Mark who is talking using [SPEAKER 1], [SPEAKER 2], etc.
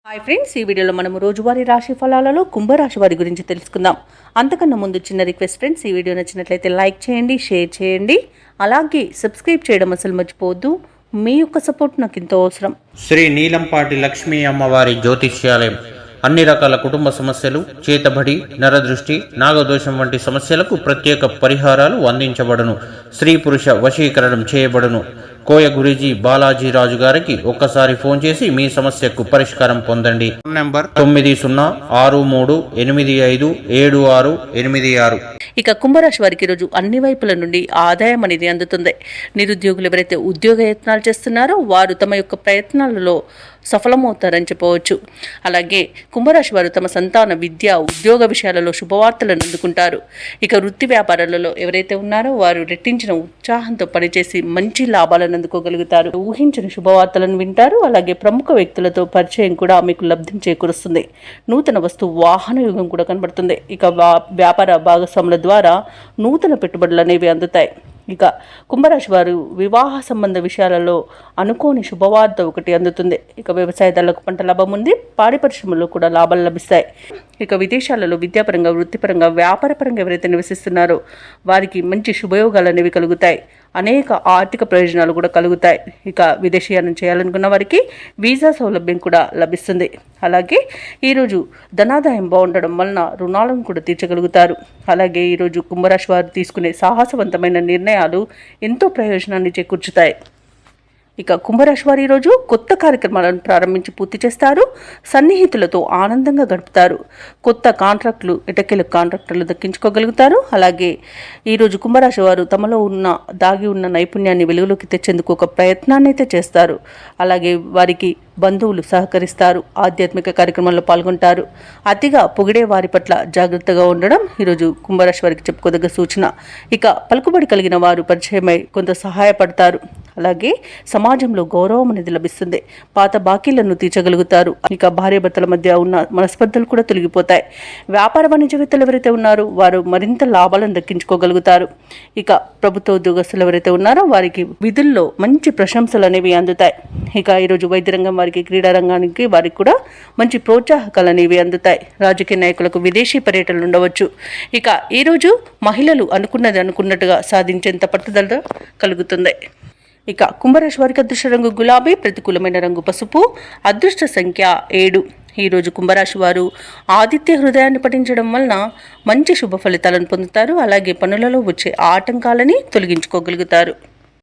[SPEAKER 1] Hi friends, ఈ వీడియోలో మనం రోజువారీ రాశి ఫలాలలో కుంభరాశి వారి గురించి తెలుసుకుందాం. అంతకన్నా ముందు చిన్న రిక్వెస్ట్ ఫ్రెండ్స్, ఈ వీడియో నచ్చినట్లయితే లైక్ చేయండి, షేర్ చేయండి, అలాగే సబ్స్క్రైబ్ చేయడం అసలు మర్చిపోవద్దు. మీ యొక్క సపోర్ట్ నాకు ఎంతో అవసరం.
[SPEAKER 2] శ్రీ నీలంపాటి లక్ష్మీ అమ్మవారి జ్యోతిష్యాలయం అన్ని రకాల కుటుంబ సమస్యలు, చేతబడి, నరదృష్టి, నాగదోషం వంటి సమస్యలకు ప్రత్యేక పరిహారాలు అందించబడును. స్త్రీ పురుష వశీకరణం చేయబడును. కోయ గురూజీ బాలాజీ రాజు గారికి ఒక్కసారి ఫోన్ చేసి మీ సమస్యకు పరిష్కారం పొందండి. Phone number 9063857686.
[SPEAKER 1] ఇక కుంభరాశి వారికి ఈరోజు అన్ని వైపుల నుండి ఆదాయం అనేది అందుతుంది. నిరుద్యోగులు ఎవరైతే ఉద్యోగ యత్నాలు చేస్తున్నారో వారు తమ యొక్క ప్రయత్నాలలో సఫలమవుతారని చెప్పవచ్చు. అలాగే కుంభరాశి వారు తమ సంతాన విద్య, ఉద్యోగ విషయాలలో శుభవార్తలను అందుకుంటారు. ఇక వృత్తి వ్యాపారాలలో ఎవరైతే ఉన్నారో వారు రెట్టించిన ఉత్సాహంతో పనిచేసి మంచి లాభాలను అందుకోగలుగుతారు. ఊహించిన శుభవార్తలను వింటారు. అలాగే ప్రముఖ వ్యక్తులతో పరిచయం కూడా మీకు లబ్ధిని చేకూరుస్తుంది. నూతన వస్తు వాహన యుగం కూడా కనబడుతుంది. ఇక వ్యాపార భాగస్వాముల ద్వారా నూతన పెట్టుబడులు అనేవి అందుతాయి. ఇక కుంభరాశి వారు వివాహ సంబంధ విషయాలలో అనుకోని శుభవార్త ఒకటి అందుతుంది. ఇక వ్యవసాయదారులకు పంట లాభం ఉంది. పాడి పరిశ్రమలో కూడా లాభాలు లభిస్తాయి. ఇక విదేశాలలో విద్యాపరంగా, వృత్తిపరంగా, వ్యాపారపరంగా ఎవరైతే నివసిస్తున్నారో వారికి మంచి శుభయోగాలు అనేవి కలుగుతాయి. అనేక ఆర్థిక ప్రయోజనాలు కూడా కలుగుతాయి. ఇక విదేశీయానం చేయాలనుకున్న వారికి వీసా సౌలభ్యం కూడా లభిస్తుంది. అలాగే ఈరోజు ధనాదాయం బాగుండడం వలన రుణాలను కూడా తీర్చగలుగుతారు. అలాగే ఈరోజు కుంభరాశి వారు తీసుకునే సాహసవంతమైన నిర్ణయాలు ఎంతో ప్రయోజనాన్ని చేకూర్చుతాయి. ఇక కుంభరాశి వారు ఈరోజు కొత్త కార్యక్రమాలను ప్రారంభించి పూర్తి చేస్తారు. సన్నిహితులతో ఆనందంగా గడుపుతారు. కొత్త కాంట్రాక్టులు, ఎటకెల కాంట్రాక్టులు దక్కించుకోగలుగుతారు. అలాగే ఈరోజు కుంభరాశి వారు తమలో దాగి ఉన్న నైపుణ్యాన్ని వెలుగులోకి తెచ్చేందుకు ఒక ప్రయత్నాన్ని అయితే చేస్తారు. అలాగే వారికి బంధువులు సహకరిస్తారు. ఆధ్యాత్మిక కార్యక్రమాల్లో పాల్గొంటారు. అతిగా పొగిడే వారి పట్ల జాగ్రత్తగా ఉండడం ఈరోజు కుంభరాశి వారికి చెప్పుకోదగ్గ సూచన. ఇక పలుకుబడి కలిగిన వారు పరిచయమై కొంత సహాయపడతారు. అలాగే సమాజంలో గౌరవం అనేది లభిస్తుంది. పాత బాకీలను తీర్చగలుగుతారు. ఇక భార్యాభర్తల మధ్య ఉన్న మనస్పర్ధలు కూడా తొలగిపోతాయి. వ్యాపార వాణిజ్యవేత్తలు ఎవరైతే ఉన్నారో వారు మరింత లాభాలను దక్కించుకోగలుగుతారు. ఇక ప్రభుత్వ ఉద్యోగస్తులు ఎవరైతే ఉన్నారో వారికి విధుల్లో మంచి ప్రశంసలు అనేవి అందుతాయి. ఇక ఈరోజు వైద్య రంగం వారికి, క్రీడా రంగానికి వారికి కూడా మంచి ప్రోత్సాహకాలు అనేవి అందుతాయి. రాజకీయ నాయకులకు విదేశీ పర్యటనలు ఉండవచ్చు. ఇక ఈరోజు మహిళలు అనుకున్నది అనుకున్నట్టుగా సాధించేంత పట్టుదల కలుగుతుంది. ఇక కుంభరాశి వారికి అదృష్ట రంగు గులాబీ, ప్రతికూలమైన రంగు పసుపు, అదృష్ట సంఖ్య 7. ఈరోజు కుంభరాశి వారు ఆదిత్య హృదయాన్ని పఠించడం వలన మంచి శుభ ఫలితాలను పొందుతారు. అలాగే పనులలో వచ్చే ఆటంకాలని తొలగించుకోగలుగుతారు.